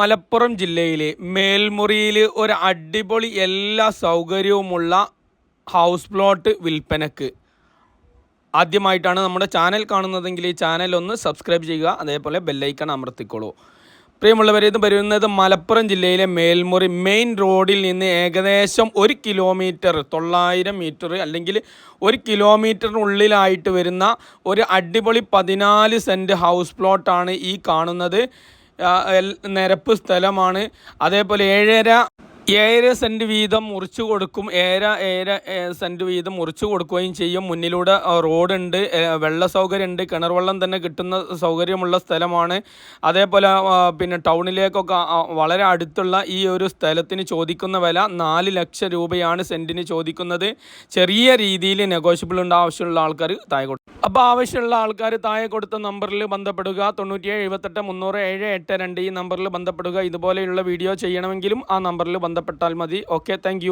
മലപ്പുറം ജില്ലയിലെ മേൽമുറിയിൽ ഒരു അടിപൊളി എല്ലാ സൗകര്യവുമുള്ള ഹൗസ് പ്ലോട്ട് വിൽപ്പനക്ക്. ആദ്യമായിട്ടാണ് നമ്മുടെ ചാനൽ കാണുന്നതെങ്കിൽ ഈ ചാനൽ ഒന്ന് സബ്സ്ക്രൈബ് ചെയ്യുക, അതേപോലെ ബെല്ലൈക്കൺ അമർത്തിക്കോളൂ. പ്രിയമുള്ളവരെ, ഇത് വരുന്നത് മലപ്പുറം ജില്ലയിലെ മേൽമുറി മെയിൻ റോഡിൽ നിന്ന് ഏകദേശം 1 കിലോമീറ്റർ 900 മീറ്റർ അല്ലെങ്കിൽ 1 കിലോമീറ്ററിനുള്ളിലായിട്ട് വരുന്ന ഒരു അടിപൊളി 14 സെൻറ്റ് ഹൗസ് പ്ലോട്ടാണ് ഈ കാണുന്നത്. നിരപ്പ് സ്ഥലമാണ്. അതേപോലെ 7 സെൻറ്റ് വീതം മുറിച്ചു കൊടുക്കും. 7 സെൻറ്റ് വീതം മുറിച്ചു കൊടുക്കുകയും ചെയ്യും. മുന്നിലൂടെ റോഡുണ്ട്, വെള്ള സൗകര്യമുണ്ട്, കിണർ വെള്ളം തന്നെ കിട്ടുന്ന സൗകര്യമുള്ള സ്ഥലമാണ്. അതേപോലെ പിന്നെ ടൗണിലേക്കൊക്കെ വളരെ അടുത്തുള്ള ഈ ഒരു സ്ഥലത്തിന് ചോദിക്കുന്ന വില 4 ലക്ഷം രൂപയാണ് സെൻറ്റിന് ചോദിക്കുന്നത്. ചെറിയ രീതിയിൽ നെഗോഷ്യബിൾ ഉണ്ട്. ആവശ്യമുള്ള ആൾക്കാർ താഴെ കൊടുക്കും. അപ്പോൾ ആവശ്യമുള്ള ആൾക്കാർ താഴെ കൊടുത്ത നമ്പറിൽ ബന്ധപ്പെടുക. 97 78 300 782 ഈ നമ്പറിൽ ബന്ധപ്പെടുക. ഇതുപോലെയുള്ള വീഡിയോ ചെയ്യണമെങ്കിലും ആ നമ്പറിൽ ബന്ധപ്പെട്ടാൽ മതി. Okay, thank